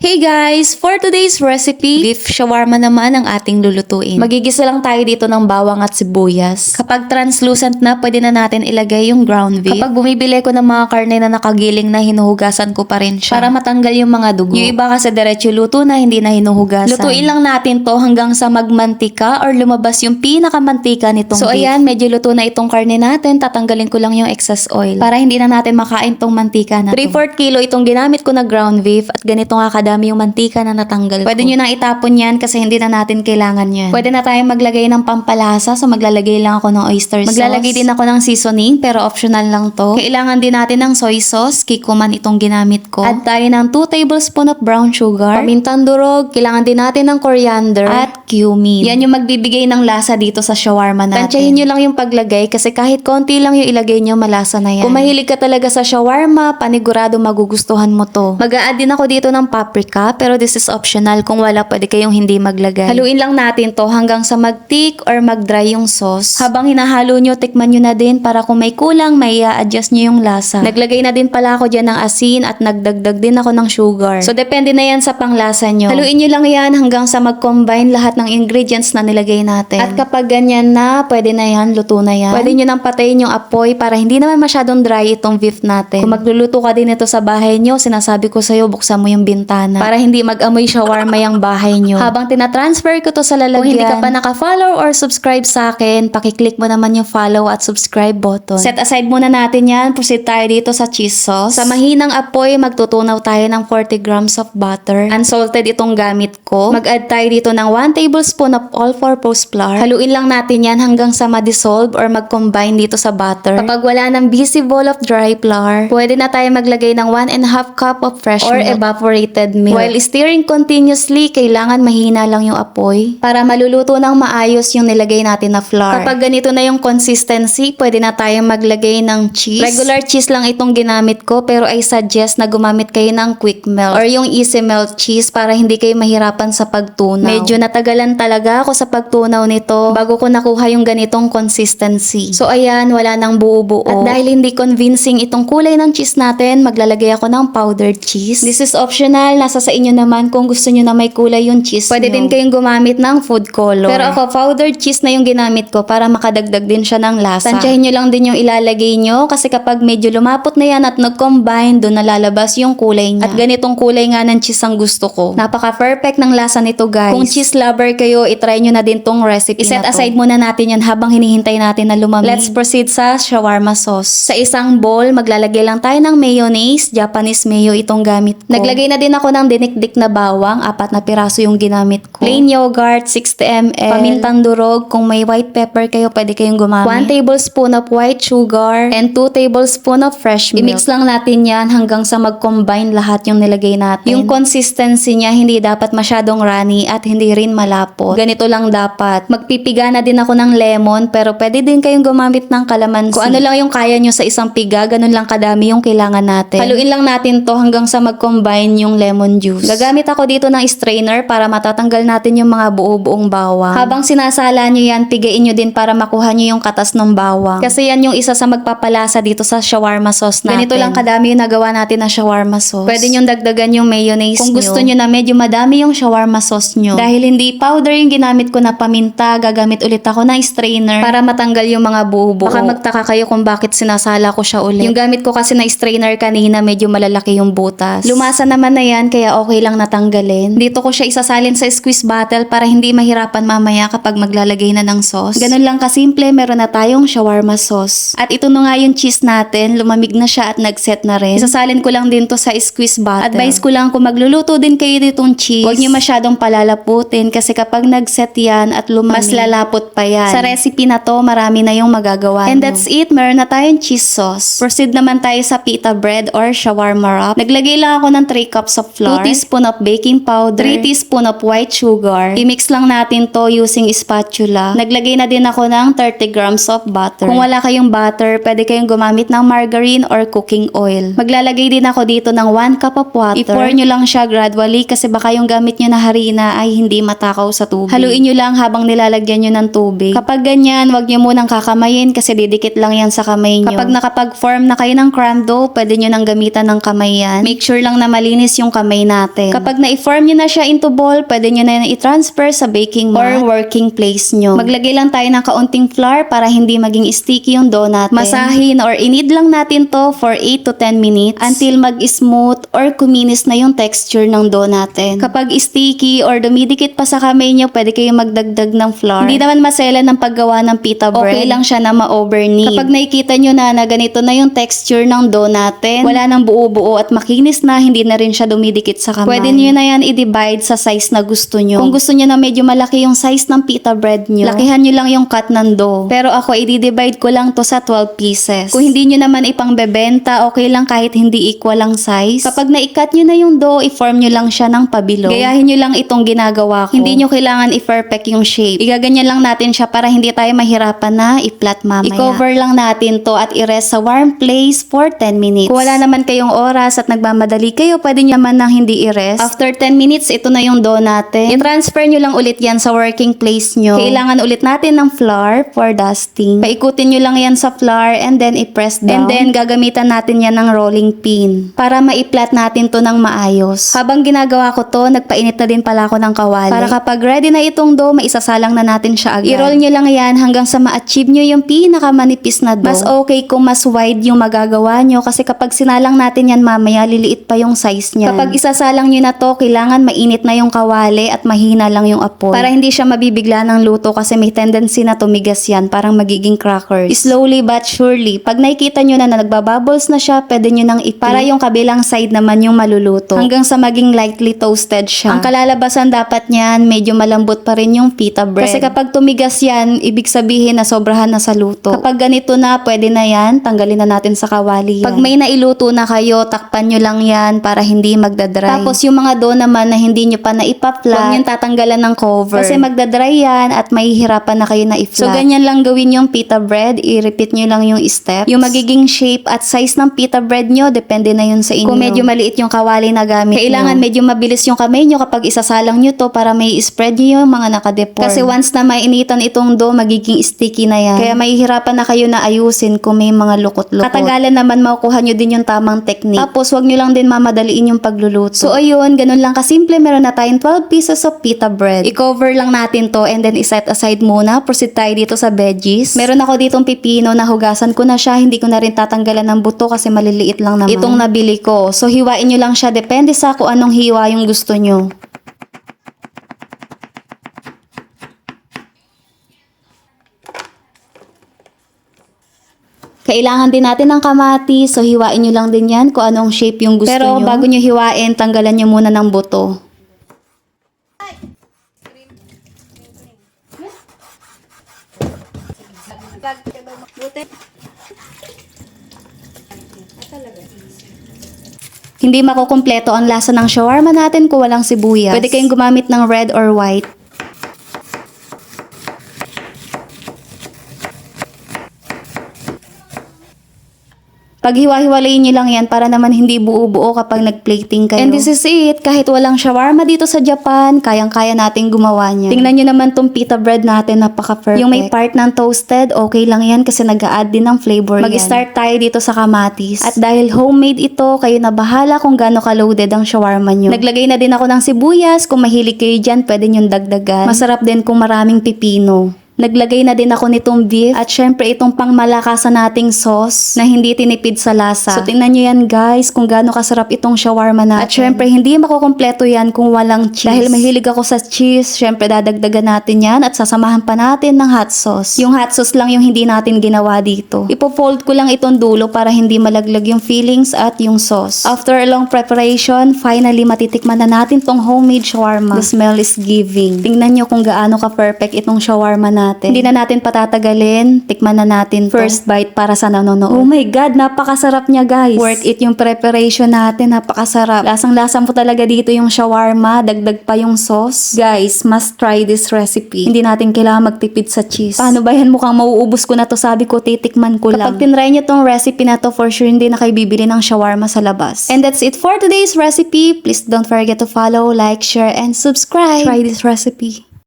Hey guys! For today's recipe, beef shawarma naman ang ating lulutuin. Magigisa lang tayo dito ng bawang at sibuyas. Kapag translucent na, pwede na natin ilagay yung ground beef. Kapag bumibili ko ng mga karne na nakagiling na, hinuhugasan ko pa rin siya para matanggal yung mga dugo. Yung iba kasi diretso luto na, hindi na hinuhugasan. Lutuin lang natin to hanggang sa magmantika or lumabas yung pinakamantika nitong beef. So ayan, medyo luto na itong karne natin. Tatanggalin ko lang yung excess oil para hindi na natin makain tong mantika na to. 3/4 kilo itong ginamit ko na ground beef at ganito nga kadami yung mantika na natanggal ko. Pwede nyo nang itapon yan kasi hindi na natin kailangan yan. Pwede na tayong maglagay ng pampalasa, so maglalagay lang ako ng oyster sauce. Maglalagay din ako ng seasoning pero optional lang to. Kailangan din natin ng soy sauce, kikuman itong ginamit ko. Add tayo ng 2 tablespoon of brown sugar, pamintang durog, kailangan din natin ng coriander at cumin. Yan yung magbibigay ng lasa dito sa shawarma natin. Tansyahin nyo lang yung paglagay kasi kahit konti lang yung ilagay nyo, malasa na yan. Kung mahilig ka talaga sa shawarma, panigurado magugustuhan mo to. Mag-a-add din ako dito ng paprika pero this is optional. Kung wala, pwede kayong hindi maglagay. Haluin lang natin to hanggang sa mag-thick or mag-dry yung sauce. Habang hinahalo nyo, tikman nyo na din para kung may kulang, may i-adjust nyo yung lasa. Naglagay na din pala ako dyan ng asin at nagdagdag din ako ng sugar. So depende na yan sa panglasa nyo. Haluin nyo lang yan hanggang sa mag-combine lahat ng ingredients na nilagay natin. At kapag ganyan na, pwede na yan, luto na yan. Pwede nyo nang patayin yung apoy para hindi naman masyadong dry itong beef natin. Kung magluluto ka din ito sa bahay nyo, sinasabi ko sa'yo, buksan mo yung bintana para hindi mag-amoy shawarma yung bahay nyo. Habang tinatransfer ko to sa lalagyan, kung hindi ka pa naka-follow or subscribe sa akin, pakiclick mo naman yung follow at subscribe button. Set aside muna natin yan. Proceed tayo dito sa cheese sauce. Sa mahinang apoy, magtutunaw tayo ng 40 grams of butter. Unsalted itong gamit ko. Mag-add tayo dito ng 1 tablespoon of all-purpose flour. Haluin lang natin yan hanggang sa ma-dissolve or mag-combine dito sa butter. Kapag wala ng visible of dry flour, pwede na tayo maglagay ng 1.5 cup of fresh or milk evaporated milk. While stirring continuously, kailangan mahina lang yung apoy para maluluto ng maayos yung nilagay natin na flour. Kapag ganito na yung consistency, pwede na tayong maglagay ng cheese. Regular cheese lang itong ginamit ko pero I suggest na gumamit kayo ng quick melt or yung easy melt cheese para hindi kayo mahirapan sa pagtunaw. Medyo natagalan talaga ako sa pagtunaw nito bago ko nakuha yung ganitong consistency. So ayan, wala nang buo-buo. At dahil hindi convincing itong kulay ng cheese natin, maglalagay ako ng powdered cheese. This is optional, nasa sa inyo naman kung gusto nyo na may kulay yung cheese pwede din kayong gumamit ng food color. Pero ako, powdered cheese na yung ginamit ko para makadagdag din siya ng lasa. Tansyahin nyo lang din yung ilalagay nyo kasi kapag medyo lumapot na yan at nag-combine, doon nalalabas yung kulay niya. At ganitong kulay nga ng cheese ang gusto ko. Napaka-perfect ng lasa nito guys. Kung cheese lover kayo, itry nyo na din tong recipe na to. Iset aside muna natin yan habang hinihintay natin na lumamig. Let's proceed sa shawarma sauce. Sa isang bowl, maglalagay lang tayo ng mayonnaise. Japanese mayo itong gamit ko. Naglagay na din ako ng dinikdik na bawang, 4 na piraso yung ginamit ko. Plain yogurt, 60 ml. Pamintang durog, kung may white pepper kayo, pwede kayong gumamit. 1 tablespoon of white sugar and 2 tablespoon of fresh milk. I-mix lang natin yan hanggang sa mag-combine lahat yung nilagay natin. Yung consistency niya, hindi dapat masyadong runny at hindi rin malapot. Ganito lang dapat. Magpipiga na din ako ng lemon, pero pwede din kayong gumamit ng calamansi. Kung ano lang yung kaya nyo sa isang piga, ganun lang kadami yung kailangan natin. Haluin lang natin to hanggang sa mag-combine yung lemon juice. Gagamit ako dito ng strainer para matatanggal natin yung mga buo-buong bawang. Habang sinasala nyo yan, pigain nyo din para makuha nyo yung katas ng bawang. Kasi yan yung isa sa magpapalasa dito sa shawarma sauce natin. Ganito lang kadami yung nagawa natin na shawarma sauce. Pwede nyong dagdagan yung mayonnaise kung gusto nyo na medyo madami yung shawarma sauce nyo. Dahil hindi powder yung ginamit ko na paminta, gagamit ulit ako ng strainer para matanggal yung mga buo-buo. Baka magtaka kayo kung bakit sinasala ko siya ulit. Yung gamit ko kasi na strainer kanina, medyo malalaki yung butas. Lumasa naman na yan, kaya okay lang natanggalin. Dito ko siya isasalin sa squeeze bottle para hindi mahirapan mamaya kapag maglalagay na ng sauce. Ganun lang kasimple, meron na tayong shawarma sauce. At ito na nga yung cheese natin, lumamig na siya at nag-set na rin. Isasalin ko lang din to sa squeeze bottle. Advice ko lang kung magluluto din kayo ditong cheese, huwag nyo masyadong palalaputin kasi kapag nag-set yan at lumamig, mas lalapot pa yan. Sa recipe na to, marami na yung magagawa. And that's it, meron na tayong cheese sauce. Proceed naman tayo sa pita bread or shawarma wrap. Naglagay lang ako ng 3 cups of flour, 2 teaspoon of baking powder, 3 teaspoon of white sugar, sugar. I-mix lang natin to using spatula. Naglagay na din ako ng 30 grams of butter. Kung wala kayong butter, pwede kayong gumamit ng margarine or cooking oil. Maglalagay din ako dito ng 1 cup of water. I-pour nyo lang siya gradually kasi baka yung gamit nyo na harina ay hindi matakaw sa tubig. Haluin nyo lang habang nilalagyan nyo ng tubig. Kapag ganyan, wag nyo munang kakamayin kasi didikit lang yan sa kamay nyo. Kapag nakapag-form na kayo ng crumb dough, pwede nyo nang gamitan ng kamay yan. Make sure lang na malinis yung kamay natin. Kapag na-form nyo na siya into ball, pwede nyo na yan i-transfer sa baking mat or working place nyo. Maglagay lang tayo ng kaunting flour para hindi maging sticky yung dough natin. Masahin or inid lang natin to for 8 to 10 minutes until mag-smooth or kuminis na yung texture ng dough natin. Kapag sticky or dumidikit pa sa kamay nyo, pwede kayong magdagdag ng flour. Hindi naman masela ng paggawa ng pita bread. Okay lang siya na ma-overknead. Kapag nakikita nyo na ganito na yung texture ng dough natin, wala nang buo-buo at makinis na, hindi na rin siya dumidikit sa kamay. Pwede nyo na yan i-divide sa size na gusto nyo. Kung gusto nyo na medyo malaki yung size ng pita bread nyo, lakihan nyo lang yung cut ng dough. Pero ako, i-divide ko lang to sa 12 pieces. Kung hindi nyo naman ipangbebenta, okay lang kahit hindi equal ang size. Kapag na-cut nyo na yung dough, i-form nyo lang siya ng pabilog. Gayahin nyo lang itong ginagawa ko. Hindi nyo kailangan i-perfect yung shape. Igaganyan lang natin siya para hindi tayo mahirapan na i-flat mamaya. I-cover lang natin to at i-rest sa warm place for 10 minutes. Kung wala naman kayong oras at nagmamadali kayo, pwede nyo naman nang hindi i-rest. After 10 minutes, ito na yung dough natin. I-transfer nyo lang ulit yan sa working place nyo. Kailangan ulit natin ng flour for dusting. Paikutin nyo lang yan sa flour and then i-press down. And then gagamitan natin yan ng rolling pin para ma-flat natin to ng maayos. Habang ginagawa ko to, nagpainit na din pala ako ng kawali. Para kapag ready na itong dough, maisasalang na natin siya agad. I-roll nyo lang yan hanggang sa ma-achieve nyo yung pinakamanipis na dough. Mas okay kung mas wide yung magagawa nyo kasi kapag sinalang natin yan mamaya, liliit pa yung size niyan. Kapag isasalang nyo na to, kailangan mainit na yung kawali at mahina lang yung apoy. Para hindi siya mabibigla ng luto kasi may tendency na tumigas yan, parang magiging crackers. Slowly but surely, pag nakikita nyo na nagbabubbles na siya, pwede nyo nang para yung kabilang side naman yung maluluto. Hanggang sa maging lightly toasted siya. Ang kalalabasan dapat niyan, medyo malambot pa rin yung pita bread. Kasi kapag tumigas yan, ibig sabihin na sobrahan na sa luto. Kapag ganito na, pwede na yan, tanggalin na natin sa kawali yan. Pag may nailuto na kayo, takpan nyo lang yan para hindi magdadry. Tapos yung mga dough naman na hindi nyo pa na-ipa-flat, huwag nyo tatanggalan ng cover. Kasi magdadry yan at mahihirapan na kayo na i-flat. So ganyan lang gawin yung pita bread, i-repeat nyo lang yung steps. Yung magiging shape at size ng pita bread nyo, depende na yun sa inyo. Kung medyo maliit yung kawali na gamit kailangan medyo mabilis yung kamay nyo kapag isasalang nyo to para may spread nyo yung mga nakadeform. Kasi once na mainitan itong dough, magiging sticky na yan. Kaya mahihirapan na kayo na ayusin kung may mga lukot-lukot. Katagalan naman makukuha nyo din yung tamang technique. Tapos wag nyo lang din mamadaliin yung pagluluto. So ayun, ganun lang kasimple. Meron na tayong 12 pieces of pita bread. I-cover lang natin to and then iset aside muna. Proceed tayo dito sa veggies. Meron ako ditong pipino na hugasan ko na siya. Hindi ko na rin tatanggalan ng buto kasi maliliit lang naman itong nabili ko. So hiwain nyo lang siya. Depende sa kung anong hiwa yung gusto nyo. Kailangan din natin ng kamatis, so hiwain nyo lang din yan kung anong shape yung gusto nyo. Pero bago nyo hiwain, tanggalan nyo muna ng buto. Hindi makukumpleto ang lasa ng shawarma natin kung walang sibuyas. Pwede kayong gumamit ng red or white. Pag hiwa-hiwalayin nyo lang yan para naman hindi buo-buo kapag nag-plating kayo. And this is it. Kahit walang shawarma dito sa Japan, kayang-kaya nating gumawa niya. Tingnan nyo naman tong pita bread natin, napaka-perfect. Yung may part ng toasted, okay lang yan kasi nag-a-add din ng flavor yan. Mag-start tayo dito sa kamatis. At dahil homemade ito, kayo na bahala kung gaano ka-loaded ang shawarma nyo. Naglagay na din ako ng sibuyas. Kung mahilig kayo dyan, pwede nyo dagdagan. Masarap din kung maraming pipino. Naglagay na din ako nitong beef at syempre itong pangmalakasan nating sauce na hindi tinipid sa lasa. So tingnan nyo yan guys kung gaano kasarap itong shawarma natin. At syempre hindi makukumpleto yan kung walang cheese. Dahil mahilig ako sa cheese, syempre dadagdagan natin yan at sasamahan pa natin ng hot sauce. Yung hot sauce lang yung hindi natin ginawa dito. Ipo-fold ko lang itong dulo para hindi malaglag yung fillings at yung sauce. After a long preparation, finally matitikman na natin tong homemade shawarma. The smell is giving. Tingnan nyo kung gaano ka-perfect itong shawarma natin. natin. Hindi na natin patatagalin. Tikman na natin to. First bite para sa nanonood. Oh my God, napakasarap niya guys. Worth it yung preparation natin. Napakasarap. Lasang-lasang po talaga dito yung shawarma. Dagdag pa yung sauce. Guys, must try this recipe. Hindi natin kailangan magtipid sa cheese. Paano ba yan? Mukhang mauubos ko na to. Sabi ko, titikman ko lang. Kapag tinry nyo tong recipe na to, for sure hindi na kayo bibili ng shawarma sa labas. And that's it for today's recipe. Please don't forget to follow, like, share, and subscribe. Try this recipe.